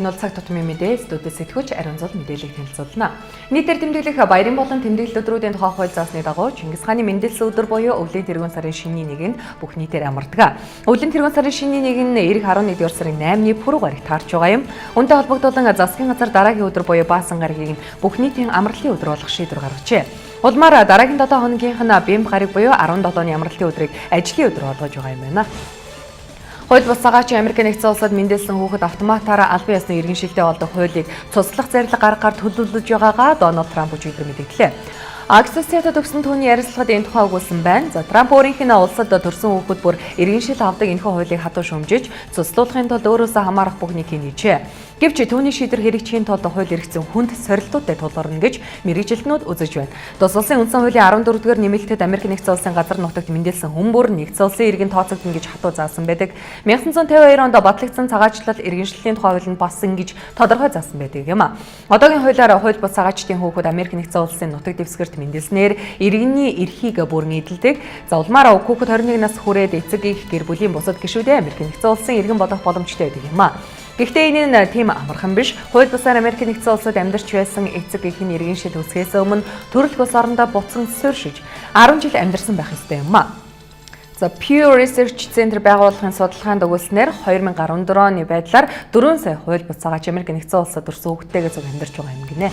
бол цаг тутмын мэдээ студид сэтгүүлч Ариун Зул мэдээллийг танилцуулна. Нийтээр тэмдэглэх баярын болон тэмдэглэл өдрүүдийн тухай хууль заасны дагуу Чингис хааны мэндэлсэн өдөр буюу өвлийн тэргуун сарын шинийн нэгэнд бүх нийтээр амардаг. Өвлийн тэргуун сарын шинийн нэг нь эх 11-р сарын 8-ны пүрэв гарагт таарч байгаа юм. Үүнтэй холбогдуулан засгийн газар дараагийн өдөр буюу баасан гарагийг бүх нийтийн амралтын өдөр болгох шийдвэр гаргажээ. Улмаар дараагийн 7 хоногийнх нь бэм гараг буюу 17-ны амралтын өдрийг ажлын өдөр болгож байгаа юм байна. Хууль бус цагаач Америк нэгдсэн улсад мэндэлсэн хүүхэд автоматаар албан ёсны иргэншилтэд олдох хуулийг цуцлах зарлиг гаргаар төлөвлөж байгаагаа Дональд Трамп өчигдөр мэдээллээ. Аксиосиатад өгсөн түүний ярилцлагад энэ тухай өгүүлсэн байна. Трамп өөрийнх нь улсад төрсэн хүүхэд бүр иргэншил авдаг энэхүү хуулийг хатуу шөмжиж цуцлуулахын тулд өөрөөсөө хамаарах бүхнийг хийнэжээ. Гэвч түүний шийдвэр хэрэгжихийн тулд хууль эргэцэн хүнд сорилтуудтай тулгарна гэж мэргэжилтнүүд үзэж байна. Тус улсын үндсэн хуулийн 14-р нэмэлтэд Америк нэгдсэн улсын газар нутагт мэндэлсэн хүн бүр нэгдсэн улсын иргэн тооцогдно гэж хатуу заасан байдаг. 1952 онд батлагдсан цагаачлал иргэншлийн тухай хууль нь бас ингэж тодорхой заасан байдаг юм а. Одоогийн хуулиар хууль бус цагаачдын хүүхэд Америк нэгдсэн улсын нутаг дэвсгэрт мэндэлснээр иргэний эрхийг бүрэн эдэлдэг. За улмаараа хүүхэд 21 нас хүрээд эцэг их гэр бүлийн бусад гишүүдээ Америк нэгдсэн улсын иргэн болох боломжтой байдаг юм а. Гэхдээ энэ нь тийм амархан биш. Хууль бусаар Америк нэгдсэн улсад амьдарч байсан эцэг эхийн иргэншил үсгээс өмнө төрөлх ус орондоо буцан суурьшиж 10 жил амьдарсан байх ёстой юм а. За Pew Research Center байгууллагын судалгаанд өгүүлснээр 2014 оны байдлаар 4 сая хууль бус цагаач Америк нэгдсэн улсад төрсэн хүүхдтэйгээ зөв амьдарч байгаа юм гинэ.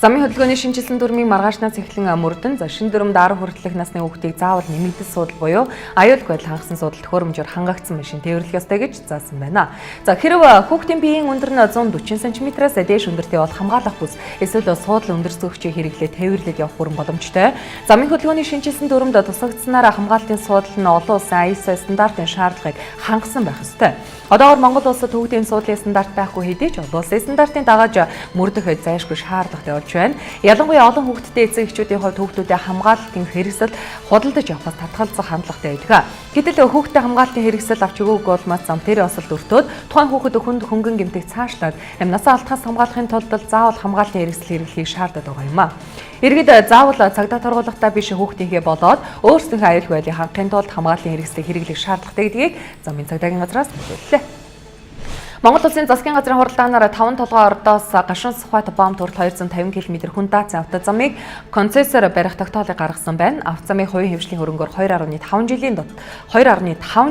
Замын хөдөлгөөний шинжилсэн дүрмийг маргаашнаас эхлэн мөрдөн шин дүрмд 10 хүртэлх насны хүүхдийг заавал нэмэгдэл судал буюу аюулгүй байдал хангасан судалт төхөөрөмжөөр хангагдсан машин тээвэрлэх ёстой гэж заасан байна. За хэрв хүүхдийн биеийн өндөр нь 140 см-аас дээш өндөртэй бол хамгаалах бүс эсвэл суудлын өндөр зөөгчийг хэрэглээ тээвэрлээд явах бүрэн боломжтой. Замын хөдөлгөөний шинжилсэн дүрмд тусгагдсанаар хамгаалтын судал нь олон улсын ISO стандартын шаардлагыг хангасан байх ёстой. Одоогоор Монгол улсад хүүхдийн суудлын стандарт байхгүй хэдий ч олон улсын стандартын дагаж мөрдөх зайлшгүй шаардлагатай болж байна. Ялангуяа олон хүүхэдтэй эцэг эхчүүдийн хувьд хүүхдүүдэд хамгаалтын хэрэгсэл худалдаж явахаас татгалзах хандлагатай байдаг. Гэтэл хүүхдэд хамгаалтын хэрэгсэл авч өгөөг бол мат зам тэр осолд өртөөд тухайн хүүхэд өхөнд хөнгөн гэмтэх цаашлаад амнасаа алдахаас хамгаалахын тулд заавал хамгаалтын хэрэгсэл хэрэглэхийг шаарддаг байгаа юм а. Иргэд заавал цагдаа тургуулгатай биш хүүхдийнхээ болоод өөрсдийнхөө аюулгүй байдлыг хангахын тулд хамгаалтын хэрэгслийг хэрэглэх шаардлагатай гэдгийг замын цагдаагийн газраас мэдээллээ. Монгол улсын засгийн газрын хуралдаанаар 5 толгой ордоос гашуун сухбат бомб төрөл 250 км хүн даацсан автозамыг концессор барих тогтоолыг гаргасан байна. Автозамыг хувийн хэмжлийн хөрөнгөөр 2.5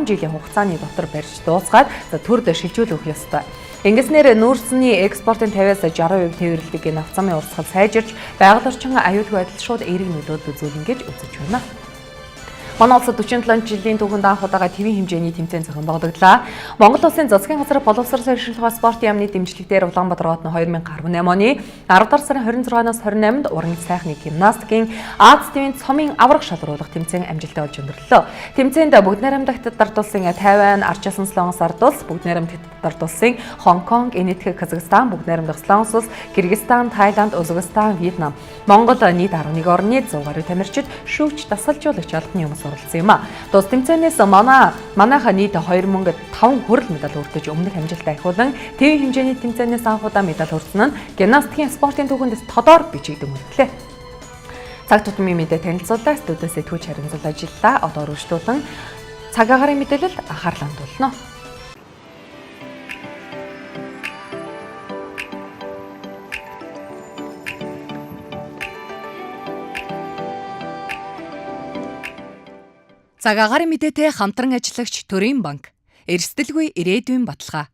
жилийн хугацааны дотор барьж дуусгаад төрд шилжүүл өгөх ёстой. Ингэснээр нүүрсний экспортын 50-60% тээвэрлэдэг энэ автозамын урсгал сайжирч байгаль орчин аюулгүй байдал шууд эерэг нөлөөлөл үзүүлнэ гэж үзэж байна. Манай улсад 47 жилийн түүхэнд анх удаага твийн хэмжээний тэмцээн зохион байгуулагдлаа. Монгол улсын засгийн газар боловсрол шинжилгээ спортын яамны дэмжлэгтээр Улаанбаатар хотод 2018 оны 10 дугаар сарын 26-наас 28-нд уран сайхны гимнастикийн Аз твийн цомын аврах шалруулах тэмцээн амжилттай болж өндөрлөө. Тэмцээнд Бүгд найрамдагт дартуулсан Тайвань, Арчилсан Солонгос ард улс, Бүгд найрамдагт дартуулсан Хонконг, Энэтхэг, Казахстан, Бүгд найрамдах Солонгос улс, Кыргызстан, Тайланд, Узбекистан, Вьетнам, Монгол нийт 11 орны 100 гаруй тамирчид шүүгч тасалжуулагч албаны юмс оролцсон юм а. Тус тэмцээнээс манайха нийт 2005 хүрэл медаль өртөж өмнөх амжилттай ахиулан твийн хэмжээний тэмцээнээс анх удаа медаль хүртсэн нь гимнастикийн спортын түүхэнд тодор бичигдэн мөрдлөө. Цаг тутмын мэдээ танилцуулаа студиэс сэтгүүлч Ариун Зул ажиллаа. Одоо өргөжлүүлэн цаг агарын мэдээлэл анхаарлаа хандуулна. Цаг агарын мэдээтэй хамтран ажиллагч Төрийн банк эрсдэлгүй ирээдүйн баталгаа.